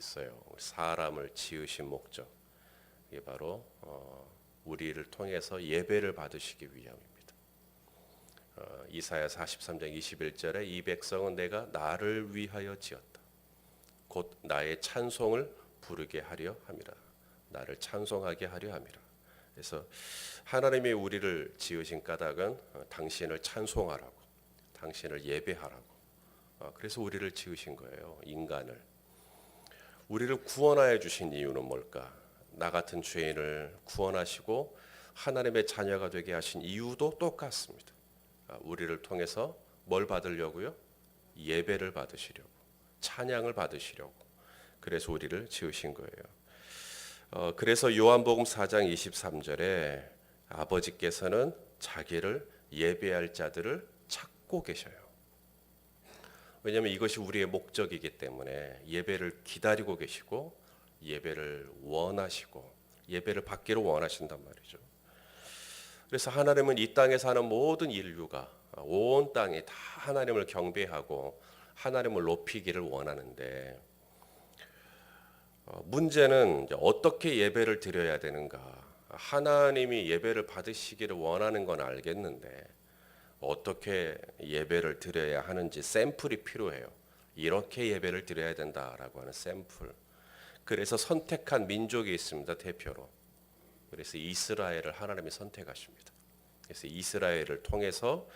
있어요. 사람을 지으신 목적. 이게 바로 우리를 통해서 예배를 받으시기 위함입니다. 이사야 43장 21절에 이 백성은 내가 나를 위하여 지었다. 곧 나의 찬송을 부르게 하려 함이라. 나를 찬송하게 하려 함이라. 그래서 하나님이 우리를 지으신 까닭은 당신을 찬송하라고, 당신을 예배하라고. 그래서 우리를 지으신 거예요. 인간을. 우리를 구원하여 주신 이유는 뭘까? 나 같은 죄인을 구원하시고 하나님의 자녀가 되게 하신 이유도 똑같습니다. 우리를 통해서 뭘 받으려고요? 예배를 받으시려고, 찬양을 받으시려고. 그래서 우리를 지으신 거예요. 그래서 요한복음 4장 23절에 아버지께서는 자기를 예배할 자들을 찾고 계셔요. 왜냐하면 이것이 우리의 목적이기 때문에 예배를 기다리고 계시고 예배를 원하시고 예배를 받기를 원하신단 말이죠. 그래서 하나님은 이 땅에 사는 모든 인류가, 온 땅이 다 하나님을 경배하고 하나님을 높이기를 원하는데, 문제는 어떻게 예배를 드려야 되는가. 하나님이 예배를 받으시기를 원하는 건 알겠는데 어떻게 예배를 드려야 하는지 샘플이 필요해요. 이렇게 예배를 드려야 된다라고 하는 샘플. 그래서 선택한 민족이 있습니다. 대표로. 그래서 이스라엘을 하나님이 선택하십니다. 그래서 이스라엘을 통해서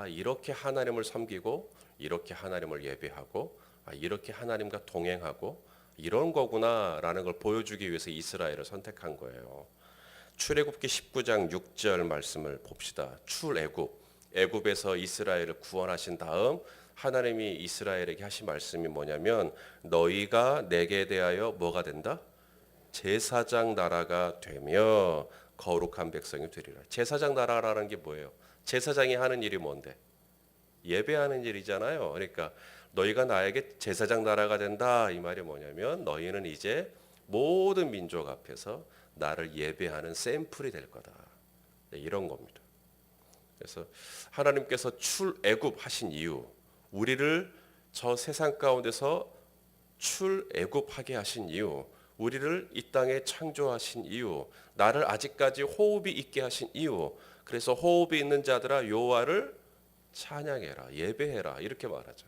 이렇게 하나님을 섬기고 이렇게 하나님을 예배하고 이렇게 하나님과 동행하고 이런 거구나라는 걸 보여주기 위해서 이스라엘을 선택한 거예요. 출애굽기 19장 6절 말씀을 봅시다. 출애굽, 애굽에서 이스라엘을 구원하신 다음 하나님이 이스라엘에게 하신 말씀이 뭐냐면 너희가 내게 대하여 뭐가 된다? 제사장 나라가 되며 거룩한 백성이 되리라. 제사장 나라라는 게 뭐예요? 제사장이 하는 일이 뭔데? 예배하는 일이잖아요. 그러니까 너희가 나에게 제사장 나라가 된다 이 말이 뭐냐면 너희는 이제 모든 민족 앞에서 나를 예배하는 샘플이 될 거다. 이런 겁니다. 그래서 하나님께서 출애굽하신 이유, 우리를 저 세상 가운데서 출애굽하게 하신 이유, 우리를 이 땅에 창조하신 이유, 나를 아직까지 호흡이 있게 하신 이유. 그래서 호흡이 있는 자들아 여호와를 찬양해라, 예배해라 이렇게 말하죠.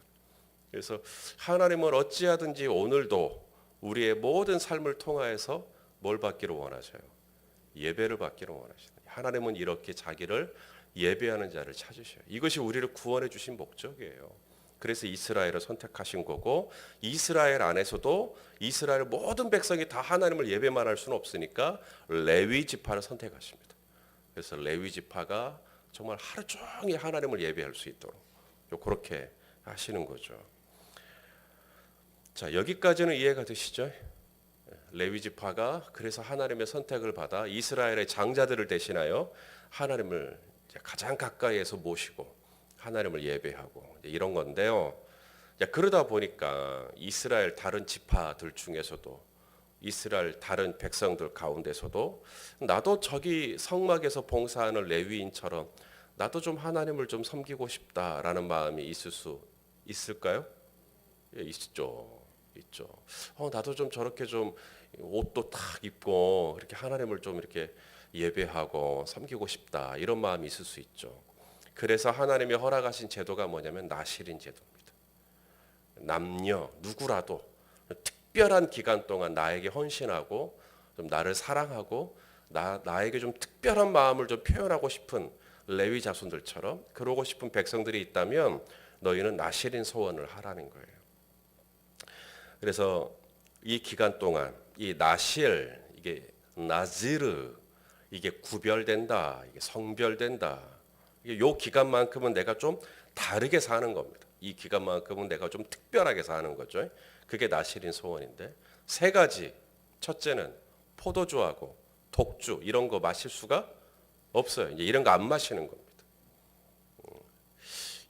그래서 하나님은 어찌하든지 오늘도 우리의 모든 삶을 통하여서 뭘 받기를 원하셔요? 예배를 받기를 원하시는. 하나님은 이렇게 자기를 예배하는 자를 찾으셔요. 이것이 우리를 구원해 주신 목적이에요. 그래서 이스라엘을 선택하신 거고, 이스라엘 안에서도 이스라엘 모든 백성이 다 하나님을 예배만 할 수는 없으니까 레위 지파를 선택하십니다. 그래서 레위 지파가 정말 하루 종일 하나님을 예배할 수 있도록 그렇게 하시는 거죠. 자, 여기까지는 이해가 되시죠? 레위 지파가 그래서 하나님의 선택을 받아 이스라엘의 장자들을 대신하여 하나님을 가장 가까이에서 모시고 하나님을 예배하고 이런 건데요. 그러다 보니까 이스라엘 다른 지파들 중에서도 이스라엘 다른 백성들 가운데서도 나도 저기 성막에서 봉사하는 레위인처럼 나도 좀 하나님을 좀 섬기고 싶다라는 마음이 있을 수 있을까요? 예, 있죠. 나도 좀 저렇게 좀 옷도 탁 입고 이렇게 하나님을 좀 이렇게 예배하고 섬기고 싶다 이런 마음이 있을 수 있죠. 그래서 하나님이 허락하신 제도가 뭐냐면 나실인 제도입니다. 남녀 누구라도 특별한 기간 동안 나에게 헌신하고 좀 나를 사랑하고 나에게 좀 특별한 마음을 좀 표현하고 싶은 레위 자손들처럼 그러고 싶은 백성들이 있다면 너희는 나실인 소원을 하라는 거예요. 그래서 이 기간 동안 이 나실, 이게 나지르, 이게 구별된다, 이게 성별된다. 요 기간만큼은 내가 좀 다르게 사는 겁니다. 이 기간만큼은 내가 좀 특별하게 사는 거죠. 그게 나실인 소원인데 세 가지. 첫째는 포도주하고 독주 이런 거 마실 수가 없어요. 이제 이런 거 안 마시는 겁니다.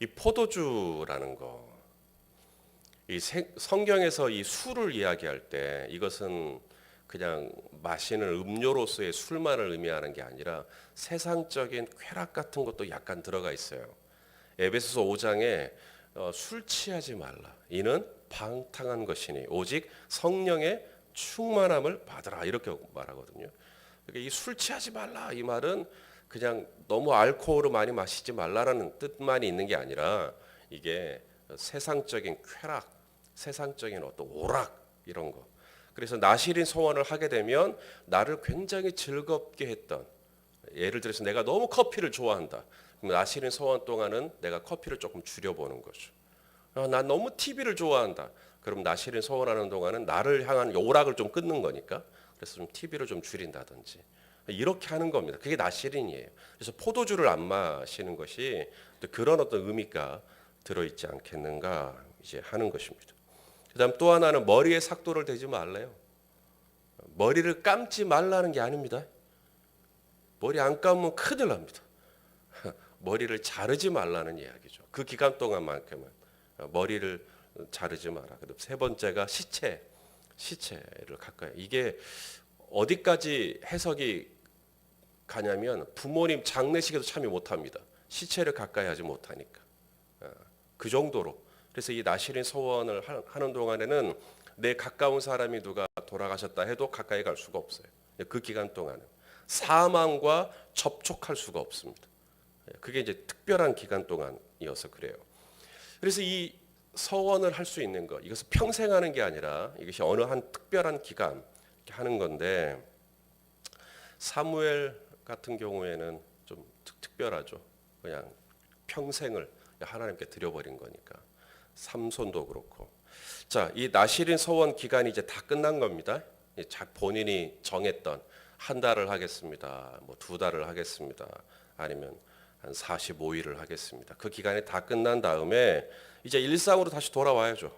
이 포도주라는 거, 이 성경에서 이 술을 이야기할 때 이것은 그냥 마시는 음료로서의 술만을 의미하는 게 아니라 세상적인 쾌락 같은 것도 약간 들어가 있어요. 에베소서 5장에 술 취하지 말라. 이는 방탕한 것이니 오직 성령의 충만함을 받으라. 이렇게 말하거든요. 그러니까 이 술 취하지 말라 이 말은 그냥 너무 알코올을 많이 마시지 말라라는 뜻만 있는 게 아니라 이게 세상적인 쾌락, 세상적인 어떤 오락 이런 거. 그래서 나실인 소원을 하게 되면 나를 굉장히 즐겁게 했던, 예를 들어서 내가 너무 커피를 좋아한다. 그럼 나실인 소원 동안은 내가 커피를 조금 줄여보는 거죠. 난 너무 TV를 좋아한다. 그럼 나실인 소원하는 동안은 나를 향한 오락을 좀 끊는 거니까 그래서 좀 TV를 좀 줄인다든지 이렇게 하는 겁니다. 그게 나실인이에요. 그래서 포도주를 안 마시는 것이 또 그런 어떤 의미가 들어있지 않겠는가 이제 하는 것입니다. 그다음 또 하나는 머리에 삭도를 대지 말래요. 머리를 감지 말라는 게 아닙니다. 머리 안 감으면 큰일 납니다. 머리를 자르지 말라는 이야기죠. 그 기간 동안만큼은 머리를 자르지 마라. 그다음 세 번째가 시체를 가까이. 이게 어디까지 해석이 가냐면 부모님 장례식에도 참여 못합니다. 시체를 가까이 하지 못하니까. 그 정도로. 그래서 이 나실인 소원을 하는 동안에는 내 가까운 사람이 누가 돌아가셨다 해도 가까이 갈 수가 없어요. 그 기간 동안은 사망과 접촉할 수가 없습니다. 그게 이제 특별한 기간 동안이어서 그래요. 그래서 이 서원을 할 수 있는 것, 이것을 평생 하는 게 아니라 이것이 어느 한 특별한 기간 이렇게 하는 건데 사무엘 같은 경우에는 좀 특별하죠. 그냥 평생을 하나님께 드려버린 거니까. 삼손도 그렇고. 자, 이 나실인 서원 기간이 이제 다 끝난 겁니다. 본인이 정했던 한 달을 하겠습니다. 뭐 두 달을 하겠습니다. 아니면 한 45일을 하겠습니다. 그 기간이 다 끝난 다음에 이제 일상으로 다시 돌아와야죠.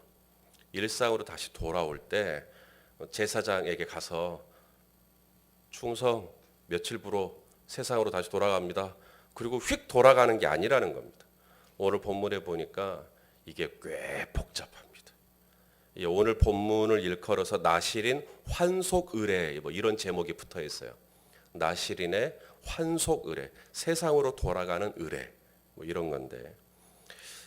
일상으로 다시 돌아올 때 제사장에게 가서 충성 며칠부로 세상으로 다시 돌아갑니다. 그리고 휙 돌아가는 게 아니라는 겁니다. 오늘 본문에 보니까 이게 꽤 복잡합니다. 오늘 본문을 일컬어서 나실인 환속 의례 뭐 이런 제목이 붙어 있어요. 나실인의 환속 의례, 세상으로 돌아가는 의례 뭐 이런 건데,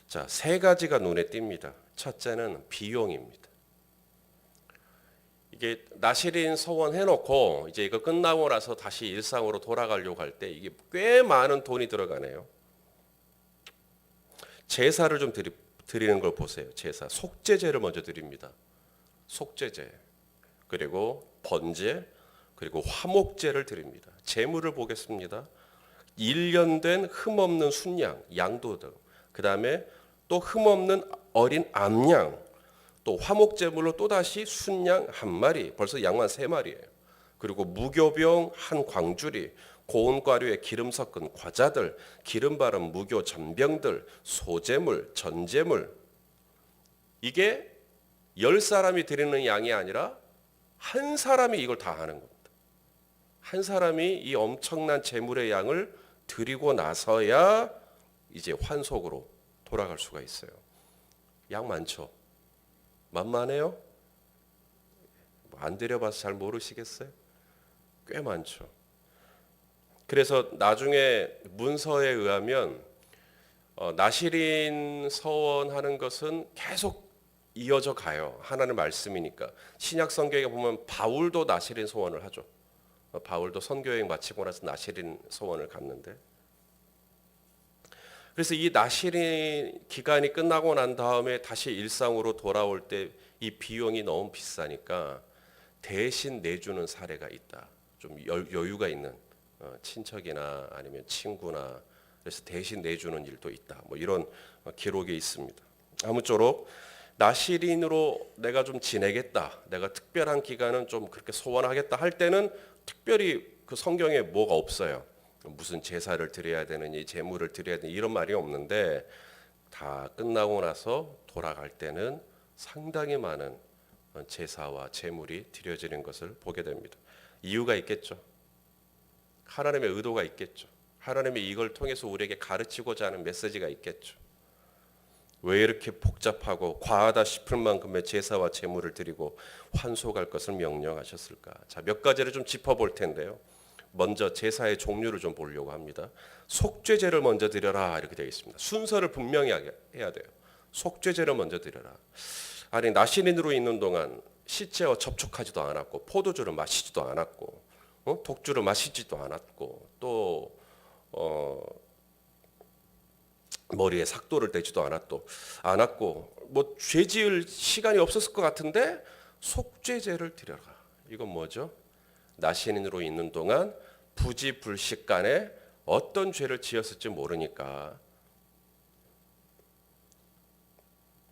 자, 세 가지가 눈에 띕니다. 첫째는 비용입니다. 이게 나실인 서원 해놓고 이제 이거 끝나고 나서 다시 일상으로 돌아가려고 할 때 이게 꽤 많은 돈이 들어가네요. 제사를 좀 드리는 걸 보세요. 제사, 속죄제를 먼저 드립니다. 속죄제, 그리고 번제, 그리고 화목제를 드립니다. 제물을 보겠습니다. 1년 된 흠없는 순양, 양도 등, 그 다음에 또 흠없는 어린 암양, 또 화목제물로 또다시 순양 한 마리, 벌써 양만 3마리예요. 그리고 무교병 한 광주리, 고운가루에 기름 섞은 과자들, 기름 바른 무교 전병들, 소제물, 전제물. 이게 10사람이 드리는 양이 아니라 한 사람이 이걸 다 하는 겁니다. 한 사람이 이 엄청난 제물의 양을 드리고 나서야 이제 환속으로 돌아갈 수가 있어요. 양 많죠? 만만해요? 안 드려봐서 잘 모르시겠어요? 꽤 많죠. 그래서 나중에 문서에 의하면 나실인 서원하는 것은 계속 이어져 가요. 하나님의 말씀이니까. 신약 성경에 보면 바울도 나실인 서원을 하죠. 바울도 선교여행 마치고 나서 나실인 서원을 갔는데, 그래서 이 나실인 기간이 끝나고 난 다음에 다시 일상으로 돌아올 때 이 비용이 너무 비싸니까 대신 내주는 사례가 있다. 좀 여유가 있는 친척이나 아니면 친구나, 그래서 대신 내주는 일도 있다. 뭐 이런 기록이 있습니다. 아무쪼록 나실인으로 내가 좀 지내겠다, 내가 특별한 기간은 좀 그렇게 소원하겠다 할 때는 특별히 그 성경에 뭐가 없어요. 무슨 제사를 드려야 되느니 제물을 드려야 되느니 이런 말이 없는데, 다 끝나고 나서 돌아갈 때는 상당히 많은 제사와 제물이 드려지는 것을 보게 됩니다. 이유가 있겠죠. 하나님의 의도가 있겠죠. 하나님이 이걸 통해서 우리에게 가르치고자 하는 메시지가 있겠죠. 왜 이렇게 복잡하고 과하다 싶을 만큼의 제사와 제물을 드리고 환속할 것을 명령하셨을까? 자, 몇 가지를 좀 짚어볼 텐데요. 먼저 제사의 종류를 좀 보려고 합니다. 속죄제를 먼저 드려라 이렇게 되어 있습니다. 순서를 분명히 해야 돼요. 속죄제를 먼저 드려라. 아니 나시린으로 있는 동안 시체와 접촉하지도 않았고 포도주를 마시지도 않았고 독주를 마시지도 않았고 또 머리에 삭도를 대지도 않았고 뭐 죄지을 시간이 없었을 것 같은데 속죄제를 드려라. 이건 뭐죠? 나시린으로 있는 동안 부지불식간에 어떤 죄를 지었을지 모르니까,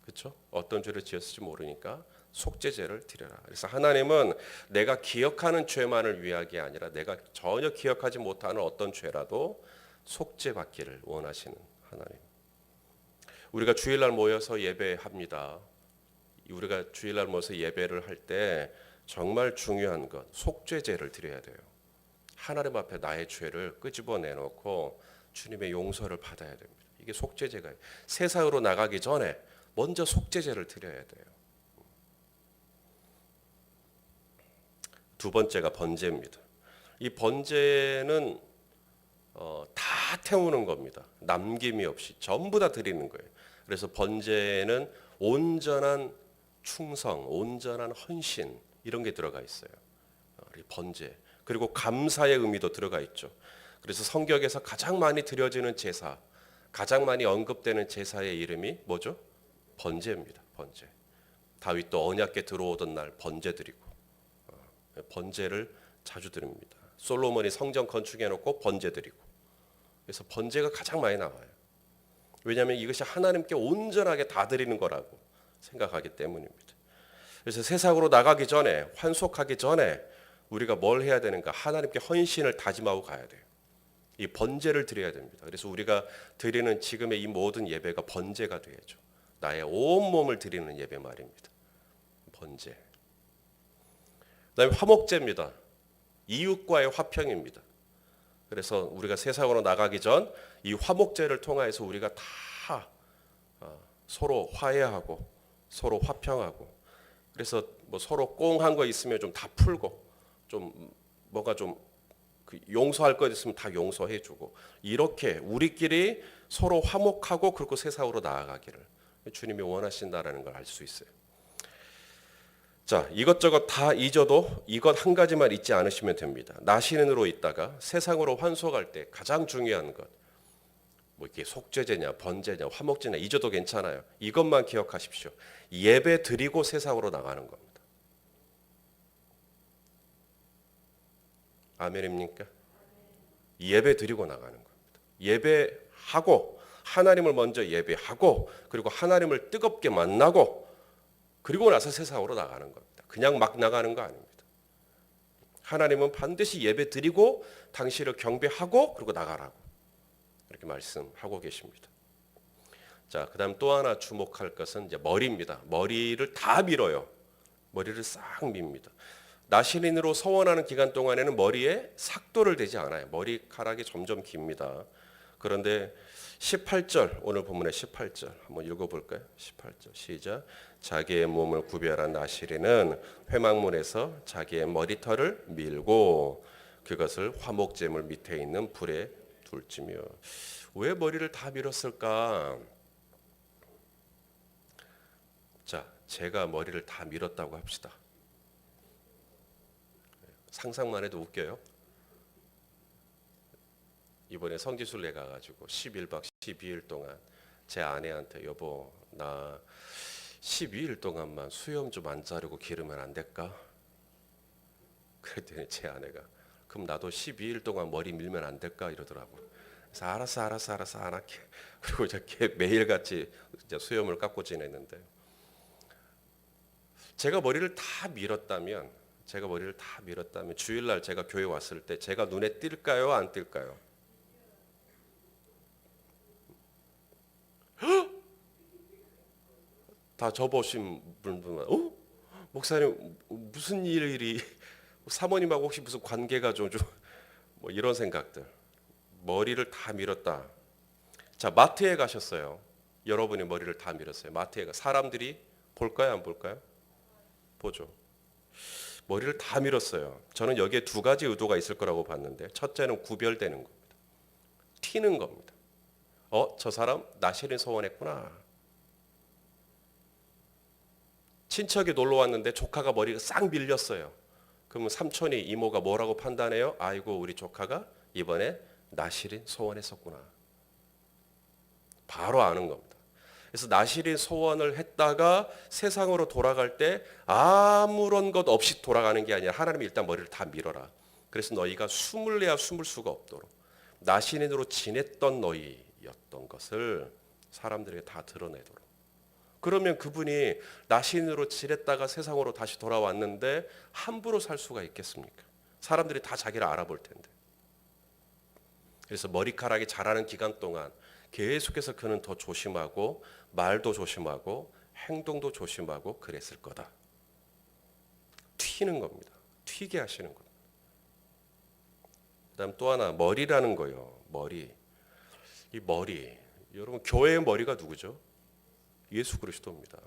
그렇죠? 어떤 죄를 지었을지 모르니까 속죄제를 드려라. 그래서 하나님은 내가 기억하는 죄만을 위한 게 아니라 내가 전혀 기억하지 못하는 어떤 죄라도 속죄받기를 원하시는 하나님. 우리가 주일날 모여서 예배합니다. 우리가 주일날 모여서 예배를 할 때 정말 중요한 것, 속죄제를 드려야 돼요. 하나님 앞에 나의 죄를 끄집어 내놓고 주님의 용서를 받아야 됩니다. 이게 속죄제가 세상으로 나가기 전에 먼저 속죄제를 드려야 돼요. 두 번째가 번제입니다. 이 번제는 다 태우는 겁니다. 남김이 없이 전부 다 드리는 거예요. 그래서 번제는 온전한 충성, 온전한 헌신 이런 게 들어가 있어요. 번제. 그리고 감사의 의미도 들어가 있죠. 그래서 성경에서 가장 많이 드려지는 제사, 가장 많이 언급되는 제사의 이름이 뭐죠? 번제입니다. 번제. 다윗도 언약궤 들어오던 날 번제 드리고 번제를 자주 드립니다. 솔로몬이 성전 건축해 놓고 번제 드리고. 그래서 번제가 가장 많이 나와요. 왜냐하면 이것이 하나님께 온전하게 다 드리는 거라고 생각하기 때문입니다. 그래서 세상으로 나가기 전에, 환속하기 전에 우리가 뭘 해야 되는가? 하나님께 헌신을 다짐하고 가야 돼요. 이 번제를 드려야 됩니다. 그래서 우리가 드리는 지금의 이 모든 예배가 번제가 되야죠. 나의 온몸을 드리는 예배 말입니다. 번제. 그다음에 화목제입니다. 이웃과의 화평입니다. 그래서 우리가 세상으로 나가기 전 이 화목제를 통해서 우리가 다 서로 화해하고 서로 화평하고, 그래서 뭐 서로 꽁한 거 있으면 좀 다 풀고, 좀 뭐가 좀 용서할 거 있으면 다 용서해주고, 이렇게 우리끼리 서로 화목하고 그리고 세상으로 나아가기를 주님이 원하신다라는 걸 알 수 있어요. 자, 이것저것 다 잊어도 이것 한 가지만 잊지 않으시면 됩니다. 나시린으로 있다가 세상으로 환속할 때 가장 중요한 것, 뭐 이게 속죄제냐, 번제냐, 화목제냐 잊어도 괜찮아요. 이것만 기억하십시오. 예배 드리고 세상으로 나가는 겁니다. 아멘입니까? 예배 드리고 나가는 겁니다. 예배하고 하나님을 먼저 예배하고 그리고 하나님을 뜨겁게 만나고 그리고 나서 세상으로 나가는 겁니다. 그냥 막 나가는 거 아닙니다. 하나님은 반드시 예배 드리고 당신을 경배하고 그리고 나가라고 이렇게 말씀하고 계십니다. 자, 그다음 또 하나 주목할 것은 이제 머리입니다. 머리를 다 밀어요. 머리를 싹 밉니다. 나시린으로 서원하는 기간 동안에는 머리에 삭도를 대지 않아요. 머리카락이 점점 깁니다. 그런데 18절, 오늘 본문의 18절 한번 읽어볼까요? 18절 시작. 자기의 몸을 구별한 나시린은 회막문에서 자기의 머리털을 밀고 그것을 화목제물 밑에 있는 불에 둘지며. 왜 머리를 다 밀었을까? 자, 제가 머리를 다 밀었다고 합시다. 상상만 해도 웃겨요. 이번에 성지순례 가가지고 11박 12일 동안 제 아내한테 여보 나 12일 동안만 수염 좀 안 자르고 기르면 안 될까? 그랬더니 제 아내가 그럼 나도 12일 동안 머리 밀면 안 될까? 이러더라고. 그래서 알았어 안 할게. 그리고 이렇게 매일같이 이제 수염을 깎고 지냈는데, 제가 머리를 다 밀었다면 주일날 제가 교회 왔을 때 제가 눈에 띌까요? 안 띌까요? 다 접으신 분들만 목사님 무슨 일이 사모님하고 혹시 무슨 관계가 좀 뭐 이런 생각들. 머리를 다 밀었다. 자, 마트에 가셨어요. 여러분이 머리를 다 밀었어요. 마트에 가 사람들이 볼까요, 안 볼까요? 보죠. 머리를 다 밀었어요. 저는 여기에 두 가지 의도가 있을 거라고 봤는데, 첫째는 구별되는 겁니다. 튀는 겁니다. 저 사람 나시린 소원했구나. 친척이 놀러 왔는데 조카가 머리가 싹 밀렸어요. 그러면 삼촌이 이모가 뭐라고 판단해요? 아이고 우리 조카가 이번에 나실인 소원했었구나. 바로 아는 겁니다. 그래서 나실인 소원을 했다가 세상으로 돌아갈 때 아무런 것 없이 돌아가는 게 아니라 하나님이 일단 머리를 다 밀어라. 그래서 너희가 숨을 내야 숨을 수가 없도록 나실인으로 지냈던 너희였던 것을 사람들에게 다 드러내도록. 그러면 그분이 나신으로 지냈다가 세상으로 다시 돌아왔는데 함부로 살 수가 있겠습니까? 사람들이 다 자기를 알아볼 텐데. 그래서 머리카락이 자라는 기간 동안 계속해서 그는 더 조심하고 말도 조심하고 행동도 조심하고 그랬을 거다. 튀는 겁니다. 튀게 하시는 겁니다. 그다음 또 하나 머리라는 거요. 머리. 이 머리. 여러분 교회의 머리가 누구죠? 예수 그리스도입니다.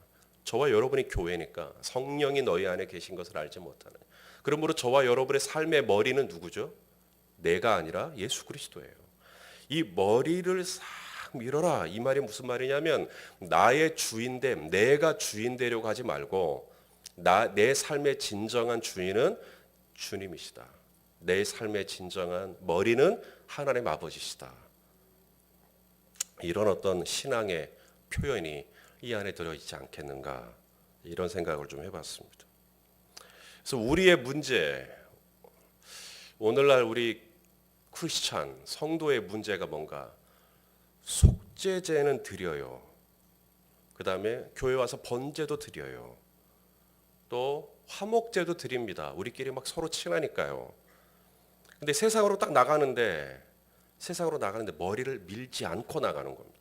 저와 여러분이 교회니까 성령이 너희 안에 계신 것을 알지 못하는. 그러므로 저와 여러분의 삶의 머리는 누구죠? 내가 아니라 예수 그리스도예요. 이 머리를 싹 밀어라. 이 말이 무슨 말이냐면 나의 주인됨, 내가 주인 되려고 하지 말고 내 삶의 진정한 주인은 주님이시다. 내 삶의 진정한 머리는 하나님 아버지시다. 이런 어떤 신앙의 표현이 이 안에 들어있지 않겠는가 이런 생각을 좀 해봤습니다. 그래서 우리의 문제, 오늘날 우리 크리스찬 성도의 문제가 뭔가 속죄제는 드려요. 그 다음에 교회 와서 번제도 드려요. 또 화목제도 드립니다. 우리끼리 막 서로 친하니까요. 근데 세상으로 딱 나가는데 머리를 밀지 않고 나가는 겁니다.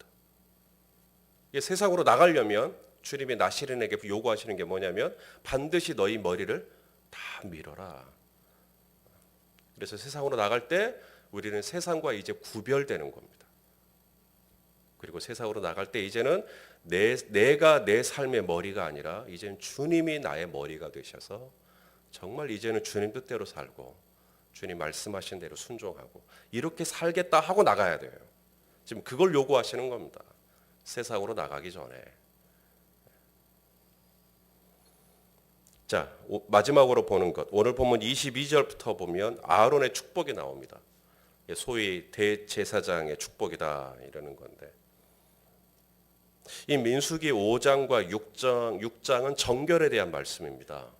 세상으로 나가려면 주님이 나시린에게 요구하시는 게 뭐냐면 반드시 너희 머리를 다 밀어라. 그래서 세상으로 나갈 때 우리는 세상과 이제 구별되는 겁니다. 그리고 세상으로 나갈 때 이제는 내가 내 삶의 머리가 아니라 이제는 주님이 나의 머리가 되셔서 정말 이제는 주님 뜻대로 살고 주님 말씀하신 대로 순종하고 이렇게 살겠다 하고 나가야 돼요. 지금 그걸 요구하시는 겁니다. 세상으로 나가기 전에. 자, 마지막으로 보는 것. 오늘 본문 22절부터 보면 아론의 축복이 나옵니다. 소위 대제사장의 축복이다 이러는 건데. 이 민수기 5장과 6장은 정결에 대한 말씀입니다.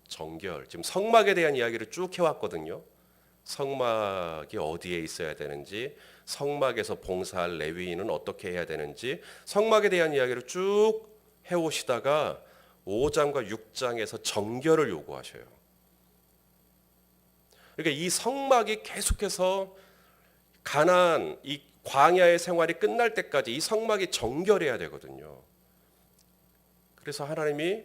정결. 지금 성막에 대한 이야기를 쭉 해왔거든요. 성막이 어디에 있어야 되는지, 성막에서 봉사할 레위인은 어떻게 해야 되는지, 성막에 대한 이야기를 쭉 해오시다가 5장과 6장에서 정결을 요구하셔요. 그러니까 이 성막이 계속해서 가나안 이 광야의 생활이 끝날 때까지 이 성막이 정결해야 되거든요. 그래서 하나님이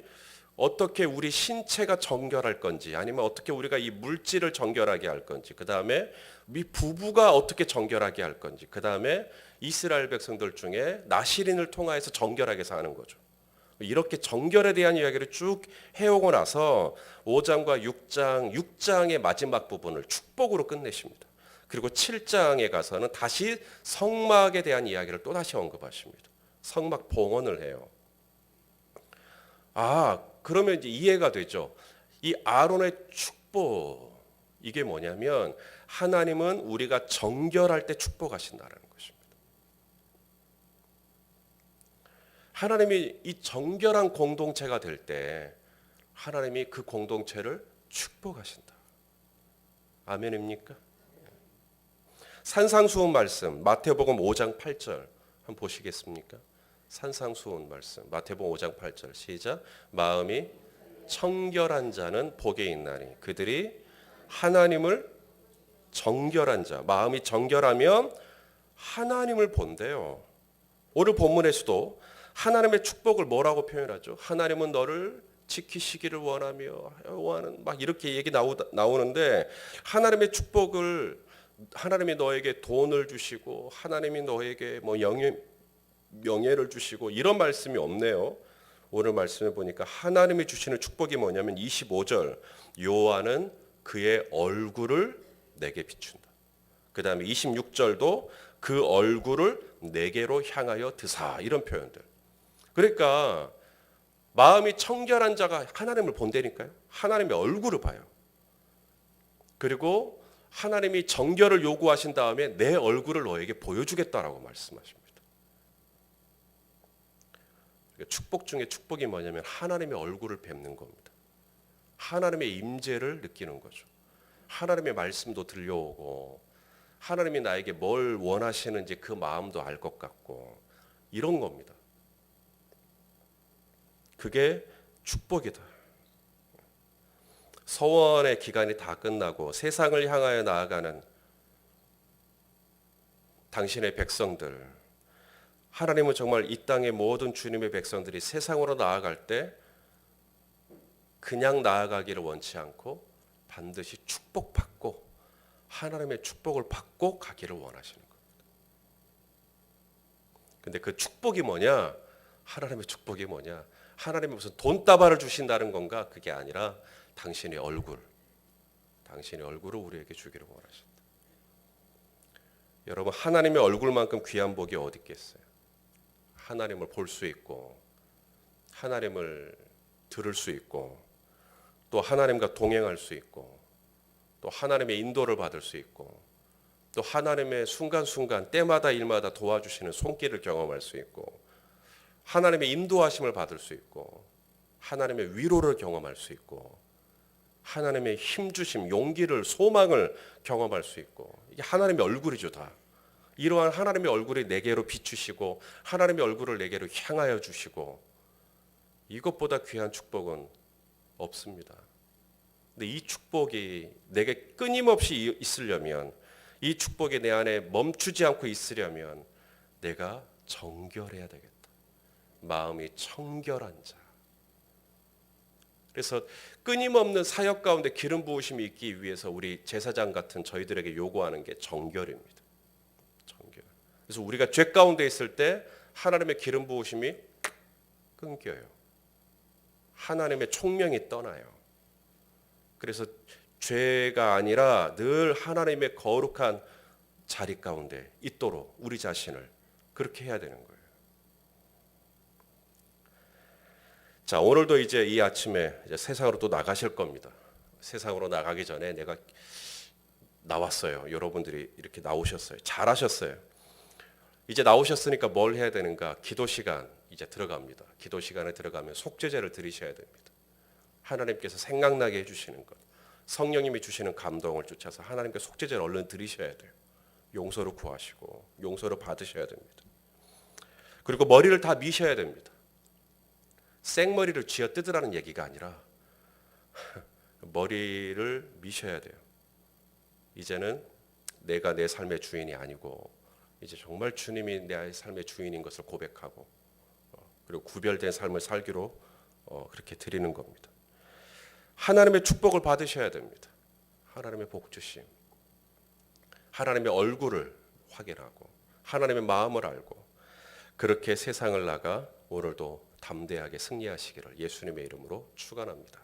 어떻게 우리 신체가 정결할 건지 아니면 어떻게 우리가 이 물질을 정결하게 할 건지 그 다음에 우리 부부가 어떻게 정결하게 할 건지 그 다음에 이스라엘 백성들 중에 나시린을 통하여서 정결하게 사는 거죠. 이렇게 정결에 대한 이야기를 쭉 해오고 나서 5장과 6장의 마지막 부분을 축복으로 끝내십니다. 그리고 7장에 가서는 다시 성막에 대한 이야기를 또 다시 언급하십니다. 성막 봉헌을 해요. 그러면 이제 이해가 되죠. 이 아론의 축복 이게 뭐냐면 하나님은 우리가 정결할 때 축복하신다는 것입니다. 하나님이 이 정결한 공동체가 될 때 하나님이 그 공동체를 축복하신다. 아멘입니까? 산상수훈 말씀 마태복음 5장 8절 한번 보시겠습니까? 산상수훈 말씀 마태복음 5장 8절 시작. 마음이 청결한 자는 복이 있나니 그들이 하나님을 정결한 자 마음이 정결하면 하나님을 본대요. 오늘 본문에서도 하나님의 축복을 뭐라고 표현하죠? 하나님은 너를 지키시기를 원하는 막 이렇게 얘기 나오는데 하나님의 축복을 하나님이 너에게 돈을 주시고 하나님이 너에게 뭐 명예를 주시고 이런 말씀이 없네요. 오늘 말씀에 보니까 하나님이 주시는 축복이 뭐냐면 25절 여호와는 그의 얼굴을 내게 비춘다. 그 다음에 26절도 그 얼굴을 내게로 향하여 드사 이런 표현들. 그러니까 마음이 청결한 자가 하나님을 본다니까요. 하나님의 얼굴을 봐요. 그리고 하나님이 정결을 요구하신 다음에 내 얼굴을 너에게 보여주겠다라고 말씀하십니다. 그러니까 축복 중에 축복이 뭐냐면 하나님의 얼굴을 뵙는 겁니다. 하나님의 임재를 느끼는 거죠. 하나님의 말씀도 들려오고 하나님이 나에게 뭘 원하시는지 그 마음도 알 것 같고 이런 겁니다. 그게 축복이다. 서원의 기간이 다 끝나고 세상을 향하여 나아가는 당신의 백성들, 하나님은 정말 이 땅의 모든 주님의 백성들이 세상으로 나아갈 때 그냥 나아가기를 원치 않고 반드시 축복받고 하나님의 축복을 받고 가기를 원하시는 겁니다. 근데 그 축복이 뭐냐? 하나님의 축복이 뭐냐? 하나님이 무슨 돈다발을 주신다는 건가? 그게 아니라 당신의 얼굴을 우리에게 주기를 원하신다. 여러분, 하나님의 얼굴만큼 귀한 복이 어디 있겠어요? 하나님을 볼 수 있고 하나님을 들을 수 있고 또 하나님과 동행할 수 있고 또 하나님의 인도를 받을 수 있고 또 하나님의 순간순간 때마다 일마다 도와주시는 손길을 경험할 수 있고 하나님의 인도하심을 받을 수 있고 하나님의 위로를 경험할 수 있고 하나님의 힘주심, 용기를, 소망을 경험할 수 있고 이게 하나님의 얼굴이죠 다. 이러한 하나님의 얼굴이 내게로 비추시고 하나님의 얼굴을 내게로 향하여 주시고 이것보다 귀한 축복은 없습니다. 근데 이 축복이 내게 끊임없이 있으려면 이 축복이 내 안에 멈추지 않고 있으려면 내가 정결해야 되겠다. 마음이 청결한 자. 그래서 끊임없는 사역 가운데 기름 부으심이 있기 위해서 우리 제사장 같은 저희들에게 요구하는 게 정결입니다. 정결. 그래서 우리가 죄 가운데 있을 때 하나님의 기름 부으심이 끊겨요. 하나님의 총명이 떠나요. 그래서 죄가 아니라 늘 하나님의 거룩한 자리 가운데 있도록 우리 자신을 그렇게 해야 되는 거예요. 자, 오늘도 이제 이 아침에 이제 세상으로 또 나가실 겁니다. 세상으로 나가기 전에 내가 나왔어요. 여러분들이 이렇게 나오셨어요. 잘하셨어요. 이제 나오셨으니까 뭘 해야 되는가? 기도 시간 이제 들어갑니다. 기도 시간에 들어가면 속죄제를 드리셔야 됩니다. 하나님께서 생각나게 해주시는 것, 성령님이 주시는 감동을 쫓아서 하나님께 속죄제를 얼른 드리셔야 돼요. 용서를 구하시고 용서를 받으셔야 됩니다. 그리고 머리를 다 미셔야 됩니다. 생머리를 쥐어 뜯으라는 얘기가 아니라 머리를 미셔야 돼요. 이제는 내가 내 삶의 주인이 아니고 이제 정말 주님이 내 삶의 주인인 것을 고백하고 그리고 구별된 삶을 살기로 그렇게 드리는 겁니다. 하나님의 축복을 받으셔야 됩니다. 하나님의 복주심, 하나님의 얼굴을 확인하고 하나님의 마음을 알고 그렇게 세상을 나가 오늘도 담대하게 승리하시기를 예수님의 이름으로 축원합니다.